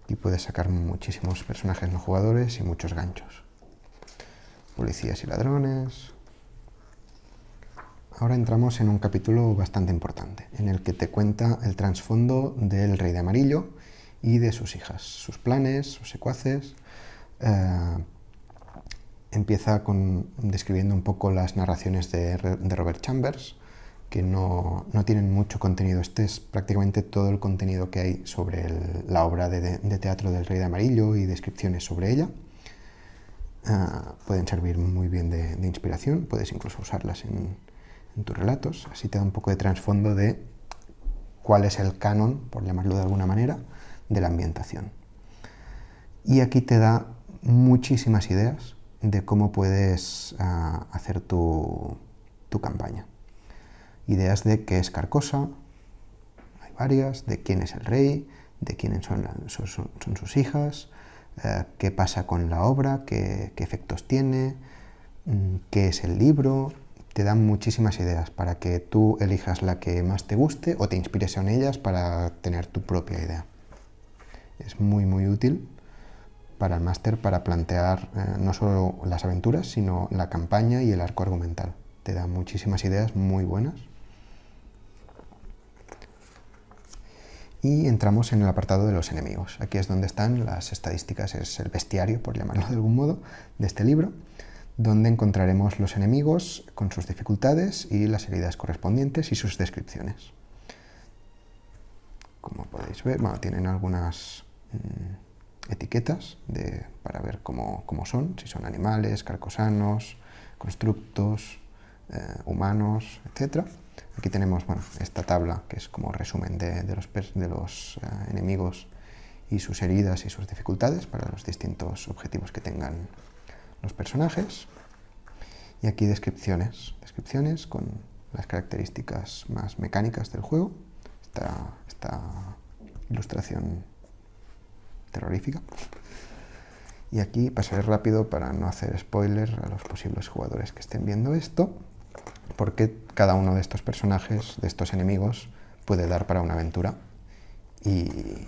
Aquí puedes sacar muchísimos personajes no jugadores y muchos ganchos. Policías y ladrones. ahora entramos en un capítulo bastante importante, en el que te cuenta el trasfondo del Rey de Amarillo y de sus hijas, sus planes, sus secuaces. Empieza describiendo un poco las narraciones de Robert Chambers, que no tienen mucho contenido. Este es prácticamente todo el contenido que hay sobre la obra de teatro del Rey de Amarillo y descripciones sobre ella. Pueden servir muy bien de inspiración, puedes incluso usarlas en tus relatos. Así te da un poco de trasfondo de cuál es el canon, por llamarlo de alguna manera, de la ambientación. Y aquí te da muchísimas ideas de cómo puedes hacer tu campaña. Ideas de qué es Carcosa, hay varias, de quién es el rey, de quiénes son sus hijas, qué pasa con la obra, qué efectos tiene, qué es el libro. Te dan muchísimas ideas para que tú elijas la que más te guste o te inspires en ellas para tener tu propia idea. Es muy muy útil para el máster, para plantear no solo las aventuras, sino la campaña y el arco argumental. Te da muchísimas ideas muy buenas. Y entramos en el apartado de los enemigos. Aquí es donde están las estadísticas, es el bestiario, por llamarlo de algún modo, de este libro, donde encontraremos los enemigos con sus dificultades y las heridas correspondientes y sus descripciones. Como podéis ver, tienen algunas etiquetas para ver cómo son, si son animales, carcosanos, constructos, humanos, etc. Aquí tenemos esta tabla que es como resumen de los enemigos y sus heridas y sus dificultades para los distintos objetivos que tengan los personajes. Y aquí descripciones con las características más mecánicas del juego. Esta ilustración terrorífica. Y aquí pasaré rápido para no hacer spoiler a los posibles jugadores que estén viendo esto, porque cada uno de estos personajes, de estos enemigos, puede dar para una aventura y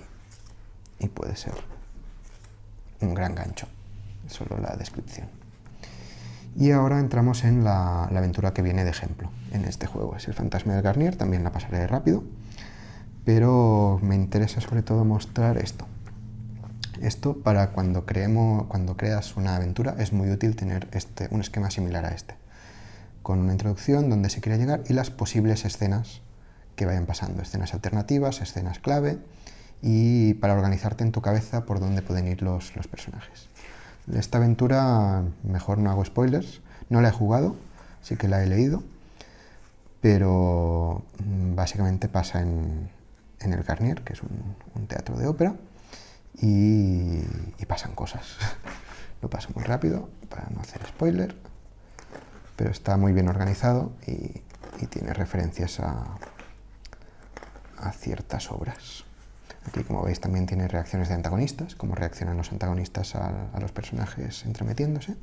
puede ser un gran gancho, solo la descripción. Y ahora entramos en la aventura que viene de ejemplo en este juego. Es el Fantasma del Garnier, también la pasaré rápido, pero me interesa sobre todo mostrar esto. Esto para cuando creas una aventura es muy útil tener un esquema similar a este, con una introducción donde se quiere llegar y las posibles escenas que vayan pasando, escenas alternativas, escenas clave, y para organizarte en tu cabeza por dónde pueden ir los personajes. Esta aventura, mejor no hago spoilers, no la he jugado, sí que la he leído, pero básicamente pasa en el Garnier, que es un teatro de ópera, y pasan cosas. Lo paso muy rápido para no hacer spoiler, pero está muy bien organizado y tiene referencias a ciertas obras. Aquí, como veis, también tiene reacciones de antagonistas, cómo reaccionan los antagonistas a los personajes entremetiéndose.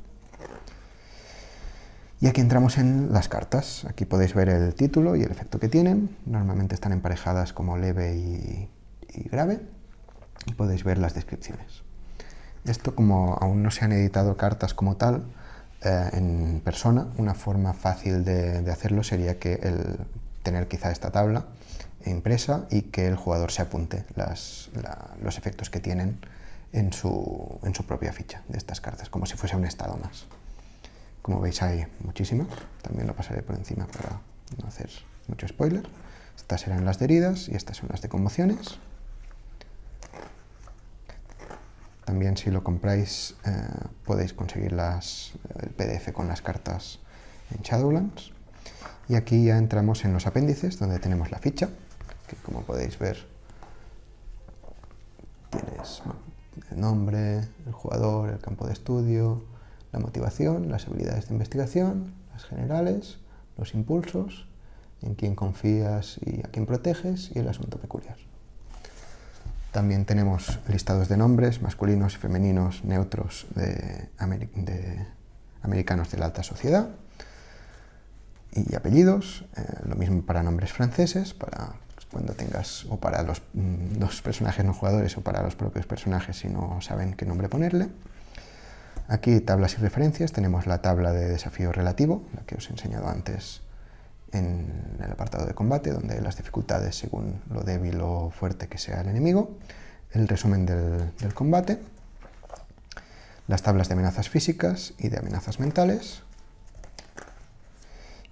Y aquí entramos en las cartas. Aquí podéis ver el título y el efecto que tienen. Normalmente están emparejadas como leve y grave. Y podéis ver las descripciones. Esto, como aún no se han editado cartas como tal, en persona, una forma fácil de hacerlo sería tener quizá esta tabla impresa y que el jugador se apunte los efectos que tienen en su propia ficha de estas cartas, como si fuese un estado más. Como veis, hay muchísimas, también lo pasaré por encima para no hacer mucho spoiler. Estas serán las de heridas y estas son las de conmociones. También, si lo compráis, podéis conseguir el PDF con las cartas en Shadowlands. Y aquí ya entramos en los apéndices, donde tenemos la ficha, que, como podéis ver, tienes el nombre, el jugador, el campo de estudio, la motivación, las habilidades de investigación, las generales, los impulsos, en quién confías y a quién proteges, y el asunto peculiar. También tenemos listados de nombres masculinos y femeninos neutros de americanos de la alta sociedad, y apellidos, lo mismo para nombres franceses, para cuando tengas, o para los personajes no jugadores o para los propios personajes si no saben qué nombre ponerle. Aquí tablas y referencias, tenemos la tabla de desafío relativo, la que os he enseñado antes, en el apartado de combate, donde las dificultades según lo débil o fuerte que sea el enemigo, el resumen del combate, las tablas de amenazas físicas y de amenazas mentales,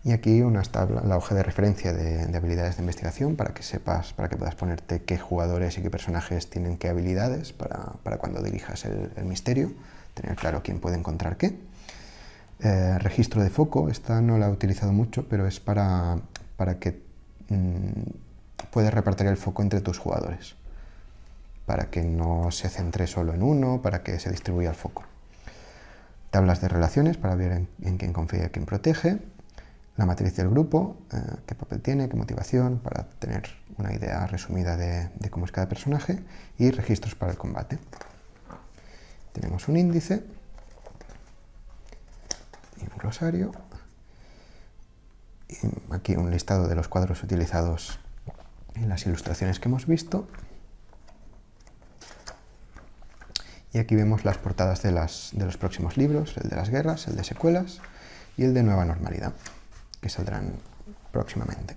y aquí la hoja de referencia de habilidades de investigación para que sepas, para que puedas ponerte qué jugadores y qué personajes tienen qué habilidades para cuando dirijas el misterio, tener claro quién puede encontrar qué. Registro de foco, esta no la he utilizado mucho, pero es para que puedas repartir el foco entre tus jugadores, para que no se centre solo en uno, para que se distribuya el foco. Tablas de relaciones para ver en quién confía y quién protege. La matriz del grupo, qué papel tiene, qué motivación, para tener una idea resumida de cómo es cada personaje, y registros para el combate. Tenemos un índice y un glosario. Y aquí un listado de los cuadros utilizados en las ilustraciones que hemos visto. Y aquí vemos las portadas de los próximos libros, el de las guerras, el de secuelas y el de nueva normalidad, que saldrán próximamente.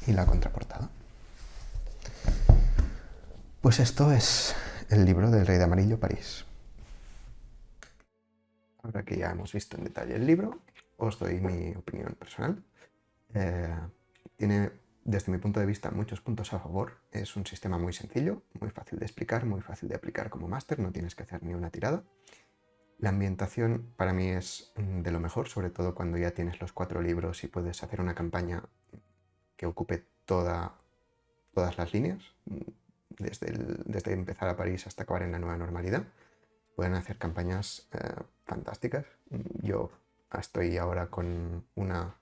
Y la contraportada. Pues esto es el libro del Rey de Amarillo, París. Ahora que ya hemos visto en detalle el libro, os doy mi opinión personal. Tiene, desde mi punto de vista, muchos puntos a favor. Es un sistema muy sencillo, muy fácil de explicar, muy fácil de aplicar como máster, no tienes que hacer ni una tirada. La ambientación para mí es de lo mejor, sobre todo cuando ya tienes los 4 libros y puedes hacer una campaña que ocupe todas las líneas, desde empezar a París hasta acabar en la nueva normalidad. Pueden hacer campañas fantásticas. Yo estoy ahora con una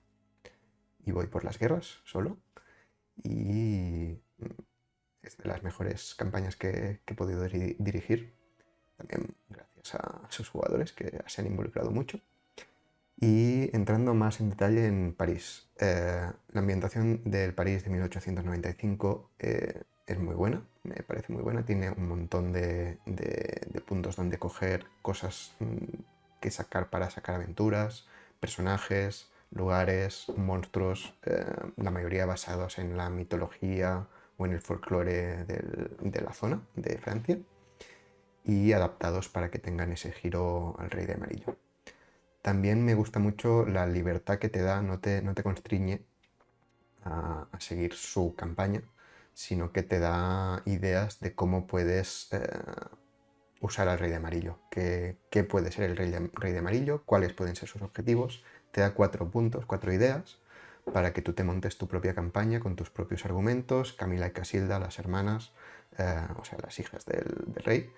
y voy por las guerras solo, y es de las mejores campañas que he podido dirigir, también gracias a sus jugadores que se han involucrado mucho. Y entrando más en detalle en París, la ambientación del París de 1895 es muy buena, me parece muy buena, tiene un montón de puntos donde coger cosas que sacar para sacar aventuras, personajes, lugares, monstruos, la mayoría basados en la mitología o en el folclore de la zona de Francia, y adaptados para que tengan ese giro al Rey de Amarillo. También me gusta mucho la libertad que te da, no te constriñe a seguir su campaña, sino que te da ideas de cómo puedes usar al Rey de Amarillo, qué puede ser el Rey de Amarillo, cuáles pueden ser sus objetivos. Te da 4 puntos, 4 ideas, para que tú te montes tu propia campaña con tus propios argumentos. Camila y Casilda, las hermanas, o sea, las hijas del rey,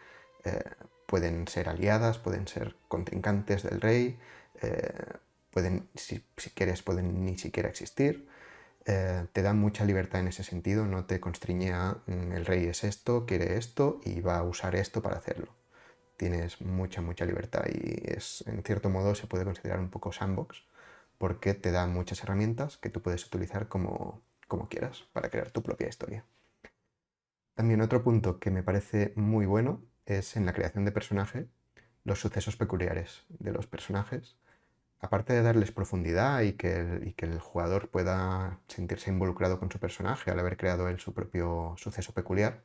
pueden ser aliadas, pueden ser contrincantes del rey, pueden, si quieres, pueden ni siquiera existir. Te da mucha libertad en ese sentido, no te constriñe a el rey es esto, quiere esto y va a usar esto para hacerlo. Tienes mucha libertad, y en cierto modo se puede considerar un poco sandbox, porque te da muchas herramientas que tú puedes utilizar como quieras para crear tu propia historia. También otro punto que me parece muy bueno es en la creación de personaje, los sucesos peculiares de los personajes. Aparte de darles profundidad y que el jugador pueda sentirse involucrado con su personaje al haber creado él su propio suceso peculiar,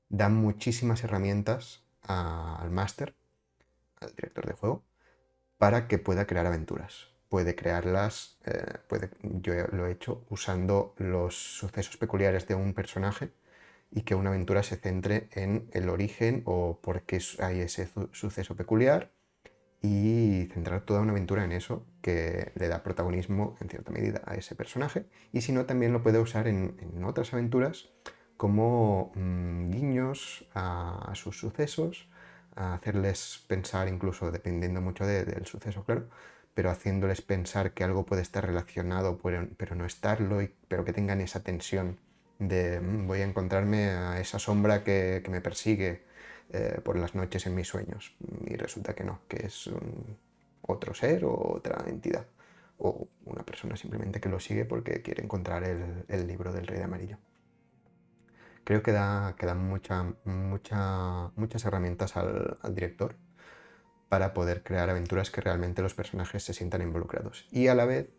da muchísimas herramientas al máster, al director de juego, para que pueda crear aventuras. Puede crearlas, yo lo he hecho usando los sucesos peculiares de un personaje, y que una aventura se centre en el origen o por qué hay ese suceso peculiar, y centrar toda una aventura en eso, que le da protagonismo en cierta medida a ese personaje. Y si no, también lo puede usar en otras aventuras como guiños a sus sucesos, a hacerles pensar, incluso dependiendo mucho del suceso, claro, pero haciéndoles pensar que algo puede estar relacionado pero no estarlo, pero que tengan esa tensión de voy a encontrarme a esa sombra que me persigue por las noches en mis sueños, y resulta que no, que es otro ser o otra entidad, o una persona simplemente que lo sigue porque quiere encontrar el libro del Rey de Amarillo. Creo que da muchas herramientas al director para poder crear aventuras que realmente los personajes se sientan involucrados, y a la vez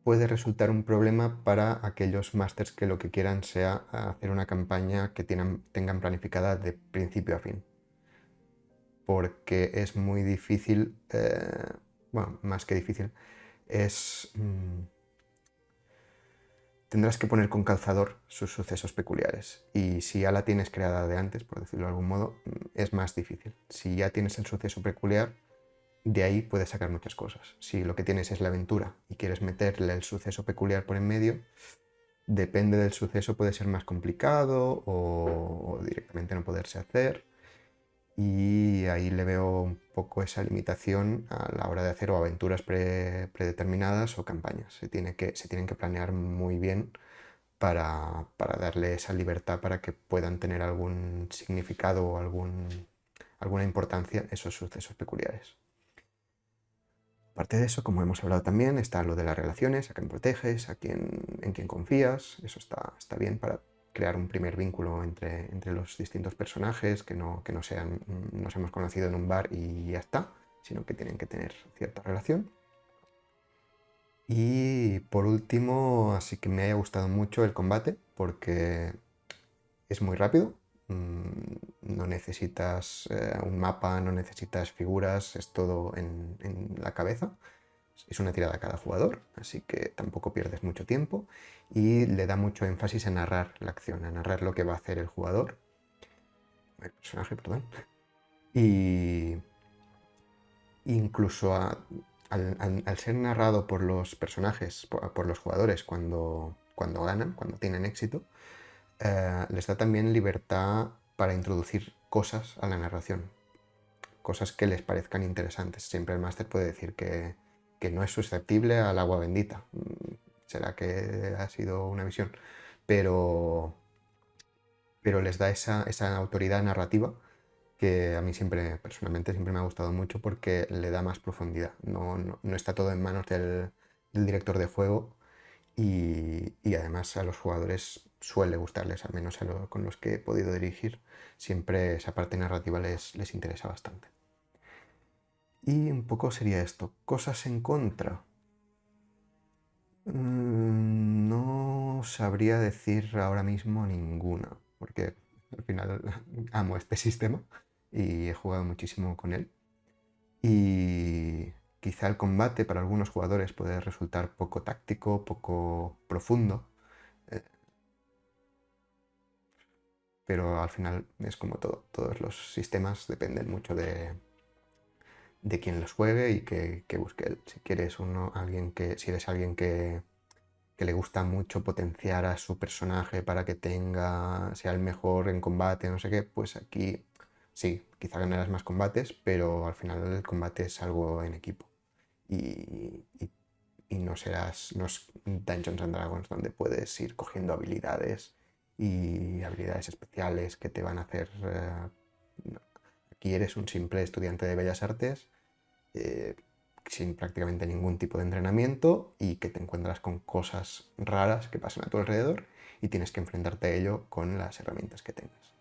puede resultar un problema para aquellos másters que lo que quieran sea hacer una campaña que tengan planificada de principio a fin. Porque es muy difícil, bueno, más que difícil, es... tendrás que poner con calzador sus sucesos peculiares. Y si ya la tienes creada de antes, por decirlo de algún modo, es más difícil. Si ya tienes el suceso peculiar, de ahí puedes sacar muchas cosas. Si lo que tienes es la aventura y quieres meterle el suceso peculiar por en medio, depende del suceso, puede ser más complicado o directamente no poderse hacer. Y ahí le veo un poco esa limitación a la hora de hacer o aventuras predeterminadas o campañas. Se tienen que planear muy bien para darle esa libertad para que puedan tener algún significado o alguna importancia esos sucesos peculiares. Aparte de eso, como hemos hablado también, está lo de las relaciones, a quién proteges, en quién confías. Eso está bien para crear un primer vínculo entre los distintos personajes, que no sean, nos hemos conocido en un bar y ya está, sino que tienen que tener cierta relación. Y por último, así que me haya gustado mucho el combate, porque es muy rápido, no necesitas un mapa, no necesitas figuras, es todo en la cabeza. Es una tirada a cada jugador, así que tampoco pierdes mucho tiempo y le da mucho énfasis en narrar la acción, a narrar lo que va a hacer el jugador, el personaje, perdón. Y incluso al ser narrado por los personajes, por los jugadores cuando ganan, cuando tienen éxito, les da también libertad para introducir cosas a la narración, cosas que les parezcan interesantes. Siempre el máster puede decir que no es susceptible al agua bendita. Será que ha sido una visión, pero, pero les da esa autoridad narrativa que a mí personalmente, siempre me ha gustado mucho porque le da más profundidad. No está todo en manos del director de juego y además a los jugadores suele gustarles, al menos con los que he podido dirigir, siempre esa parte narrativa les interesa bastante. Y un poco sería esto. Cosas en contra. No sabría decir ahora mismo ninguna, porque al final amo este sistema y he jugado muchísimo con él. Y quizá el combate para algunos jugadores puede resultar poco táctico, poco profundo, eh, pero al final es como todo. Todos los sistemas dependen mucho de quién los juegue y que busque él. Si quieres si eres alguien que le gusta mucho potenciar a su personaje para que sea el mejor en combate, no sé qué, pues aquí sí, quizá ganarás más combates, pero al final el combate es algo en equipo. Y no no es Dungeons and Dragons donde puedes ir cogiendo habilidades y habilidades especiales que te van a hacer... aquí eres un simple estudiante de Bellas Artes sin prácticamente ningún tipo de entrenamiento y que te encuentras con cosas raras que pasan a tu alrededor y tienes que enfrentarte a ello con las herramientas que tengas.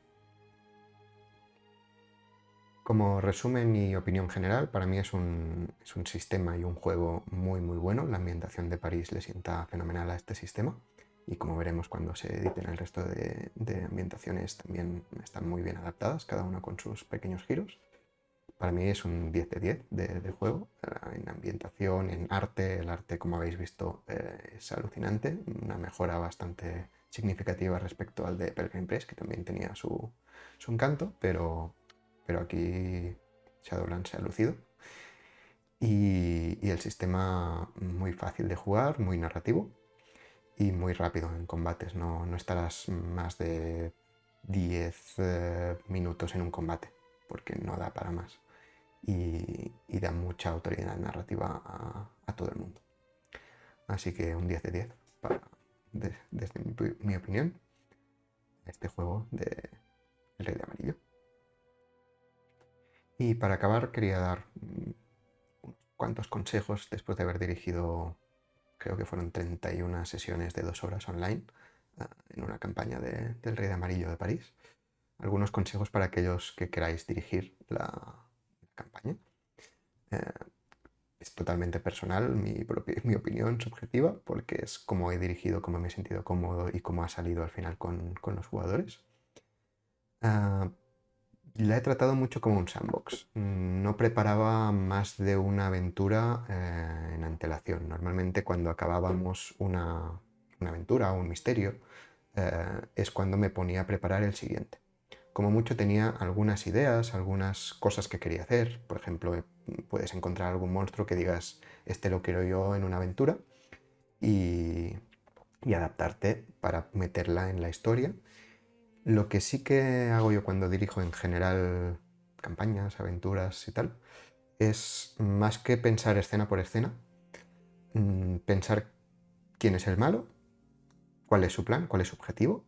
Como resumen y opinión general, para mí es un sistema y un juego muy bueno. La ambientación de París le sienta fenomenal a este sistema y como veremos cuando se editen el resto de ambientaciones también están muy bien adaptadas, cada una con sus pequeños giros. Para mí es un 10 de 10 de juego, en ambientación, en arte. El arte, como habéis visto, es alucinante, una mejora bastante significativa respecto al de Pelgrim Press, que también tenía su encanto, pero aquí Shadowlands se ha lucido. Y el sistema muy fácil de jugar, muy narrativo y muy rápido en combates. No estarás más de 10 minutos en un combate, porque no da para más. Y da mucha autoridad narrativa a todo el mundo. Así que un 10 de 10 desde mi opinión, este juego de El Rey de Amarillo. Y para acabar quería dar unos cuantos consejos después de haber dirigido, creo que fueron 31 sesiones de 2 horas online en una campaña del Rey de Amarillo de París. Algunos consejos para aquellos que queráis dirigir la campaña. Es totalmente personal, mi opinión subjetiva, porque es cómo he dirigido, cómo me he sentido cómodo y cómo ha salido al final con los jugadores. Ah, la he tratado mucho como un sandbox. No preparaba más de una aventura en antelación. Normalmente cuando acabábamos una aventura o un misterio, es cuando me ponía a preparar el siguiente. Como mucho tenía algunas ideas, algunas cosas que quería hacer. Por ejemplo, puedes encontrar algún monstruo que digas, este lo quiero yo en una aventura, y, y adaptarte para meterla en la historia. Lo que sí que hago yo cuando dirijo en general campañas, aventuras y tal, es más que pensar escena por escena, pensar quién es el malo, cuál es su plan, cuál es su objetivo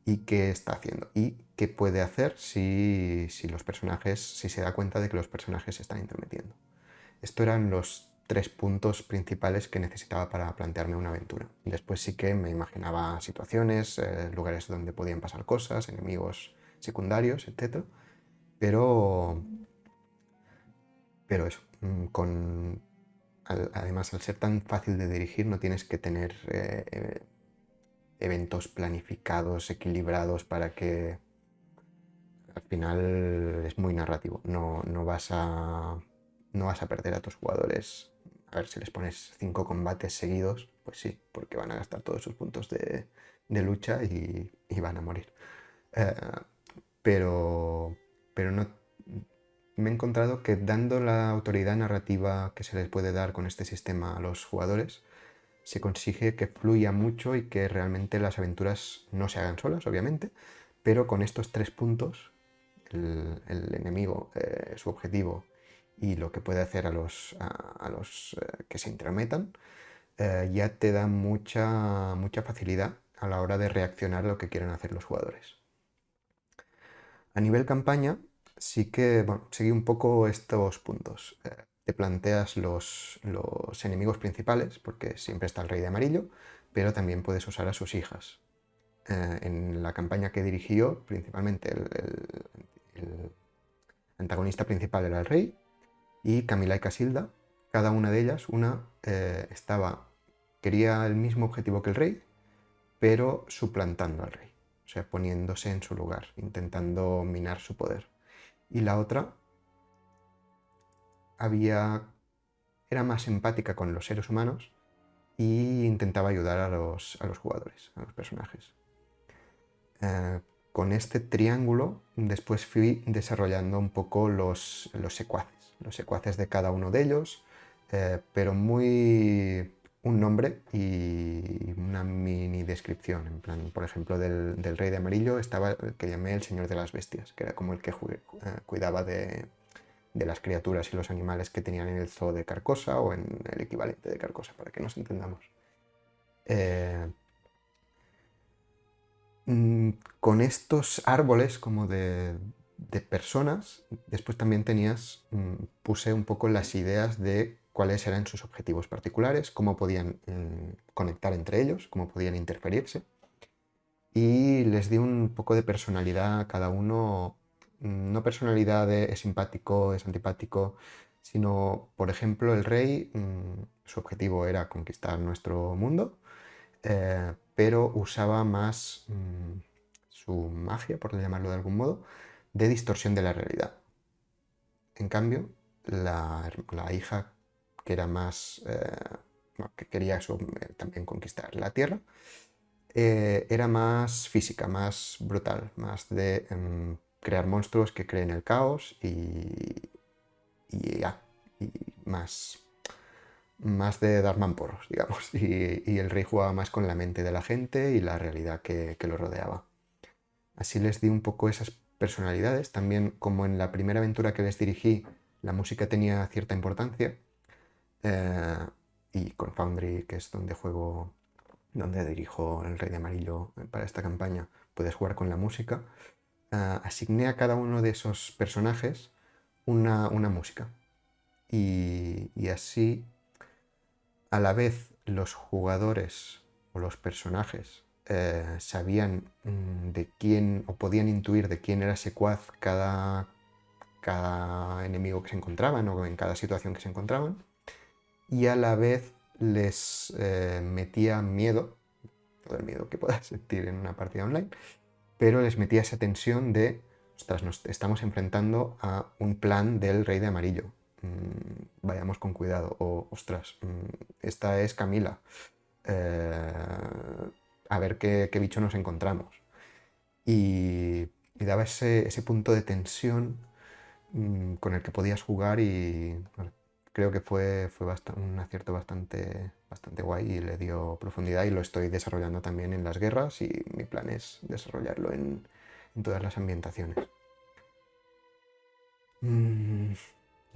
y qué está haciendo y qué puede hacer si los personajes, si se da cuenta de que los personajes se están intrometiendo. Estos eran los 3 puntos principales que necesitaba para plantearme una aventura. Después sí que me imaginaba situaciones, lugares donde podían pasar cosas, enemigos secundarios, etc. Pero, pero eso, además al ser tan fácil de dirigir no tienes que tener eventos planificados, equilibrados para que al final es muy narrativo. No vas a perder a tus jugadores. A ver, si les pones 5 combates seguidos, pues sí, porque van a gastar todos sus puntos de lucha y van a morir. Eh, pero, pero no, me he encontrado que dando la autoridad narrativa que se les puede dar con este sistema a los jugadores, se consigue que fluya mucho y que realmente las aventuras no se hagan solas, obviamente, pero con estos 3 puntos, el enemigo, su objetivo y lo que puede hacer a los que se intrometan, ya te da mucha facilidad a la hora de reaccionar a lo que quieren hacer los jugadores. A nivel campaña, sí que bueno, seguí un poco estos puntos. Te planteas los enemigos principales, porque siempre está el rey de amarillo, pero también puedes usar a sus hijas. En la campaña que dirigí yo, principalmente el antagonista principal era el rey, y Camila y Casilda, cada una de ellas, quería el mismo objetivo que el rey, pero suplantando al rey, o sea, poniéndose en su lugar, intentando minar su poder. Y la otra era más empática con los seres humanos e intentaba ayudar a los jugadores, a los personajes. Con este triángulo después fui desarrollando un poco los secuaces de cada uno de ellos, pero muy un nombre y una mini descripción. En plan, por ejemplo, del rey de amarillo estaba el que llamé el señor de las bestias, que era como el que cuidaba de las criaturas y los animales que tenían en el zoo de Carcosa o en el equivalente de Carcosa, para que nos entendamos. Eh, con estos árboles como de personas, después también puse un poco las ideas de cuáles eran sus objetivos particulares, cómo podían conectar entre ellos, cómo podían interferirse. Y les di un poco de personalidad a cada uno, no personalidad de es simpático, es antipático, sino, por ejemplo, el rey, su objetivo era conquistar nuestro mundo, pero usaba más su magia, por llamarlo de algún modo, de distorsión de la realidad. En cambio, la hija, que era más, que quería también conquistar la Tierra, era más física, más brutal, más de crear monstruos que creen el caos y más de dar mamporros, digamos. Y el rey jugaba más con la mente de la gente y la realidad que lo rodeaba. Así les di un poco esas personalidades. También, como en la primera aventura que les dirigí, la música tenía cierta importancia. Y con Foundry, que es donde dirijo El Rey de Amarillo para esta campaña, puedes jugar con la música. Asigné a cada uno de esos personajes una música. Y así, a la vez, los jugadores o los personajes sabían de quién, o podían intuir de quién era secuaz cada enemigo que se encontraban o en cada situación que se encontraban. y a la vez les metía miedo, todo el miedo que puedas sentir en una partida online, pero les metía esa tensión de, ostras, nos estamos enfrentando a un plan del Rey de Amarillo. Vayamos con cuidado. O, ostras, esta es Camila. A ver qué bicho nos encontramos. Y daba ese punto de tensión con el que podías jugar y bueno, creo que fue un acierto bastante guay y le dio profundidad y lo estoy desarrollando también en las guerras y mi plan es desarrollarlo en todas las ambientaciones. Mm,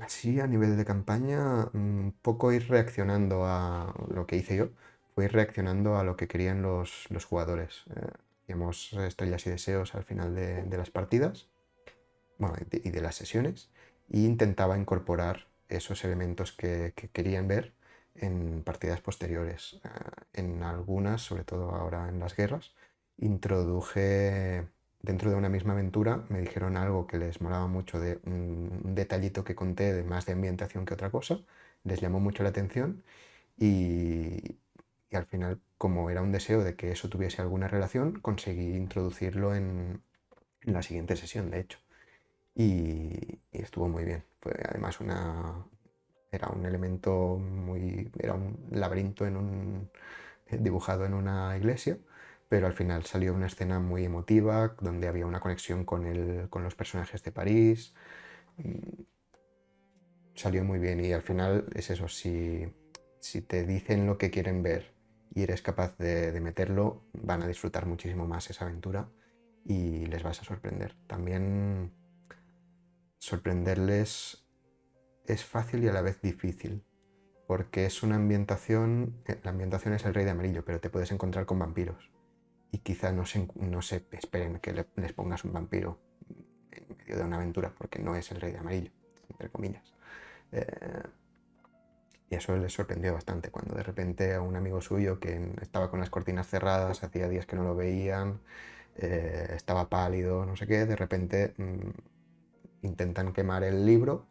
Así a nivel de campaña, un poco ir reaccionando a lo que hice yo, fue ir reaccionando a lo que querían los jugadores. Hacíamos estrellas y deseos al final de las partidas, bueno, y de las sesiones, e intentaba incorporar esos elementos que querían ver en partidas posteriores. En algunas, sobre todo ahora en las guerras, introduje dentro de una misma aventura, me dijeron algo que les molaba mucho de un detallito que conté de más de ambientación que otra cosa, les llamó mucho la atención y al final, como era un deseo de que eso tuviese alguna relación, conseguí introducirlo en la siguiente sesión, de hecho y estuvo muy bien. Fue además era un elemento era un laberinto dibujado en una iglesia, pero al final salió una escena muy emotiva donde había una conexión con los personajes de París. Mm, Salió muy bien y al final es eso, si te dicen lo que quieren ver y eres capaz de meterlo, van a disfrutar muchísimo más esa aventura y les vas a sorprender. También sorprenderles es fácil y a la vez difícil, porque es una ambientación, la ambientación es el Rey de Amarillo, pero te puedes encontrar con vampiros y quizá no se esperen que les pongas un vampiro en medio de una aventura, porque no es el Rey de Amarillo, entre comillas. Eh, y eso les sorprendió bastante cuando de repente a un amigo suyo que estaba con las cortinas cerradas, hacía días que no lo veían, estaba pálido, no sé qué, de repente intentan quemar el libro,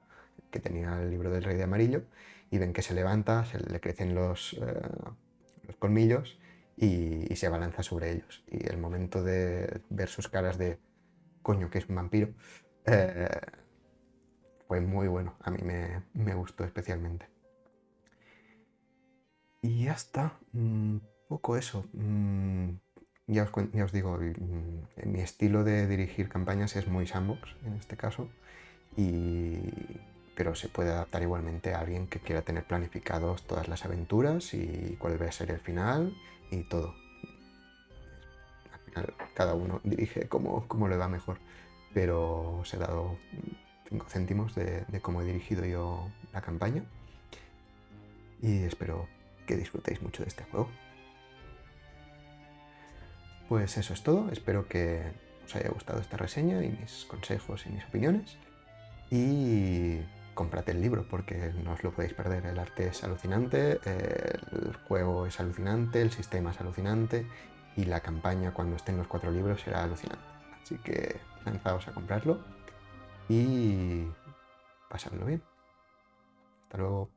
que tenía el libro del Rey de Amarillo, y ven que se levanta, se le crecen los colmillos y se abalanza sobre ellos. Y el momento de ver sus caras de coño, que es un vampiro, eh, fue muy bueno. A mí me gustó especialmente. Y ya está, poco eso. Ya os digo, mi estilo de dirigir campañas es muy sandbox en este caso, pero se puede adaptar igualmente a alguien que quiera tener planificados todas las aventuras y cuál va a ser el final y todo. Al final cada uno dirige como le va mejor, pero os he dado 5 céntimos de cómo he dirigido yo la campaña y espero que disfrutéis mucho de este juego. Pues eso es todo, espero que os haya gustado esta reseña y mis consejos y mis opiniones. Y comprad el libro porque no os lo podéis perder. El arte es alucinante, el juego es alucinante, el sistema es alucinante y la campaña cuando estén los 4 libros será alucinante. Así que lanzaos a comprarlo y pasadlo bien. Hasta luego.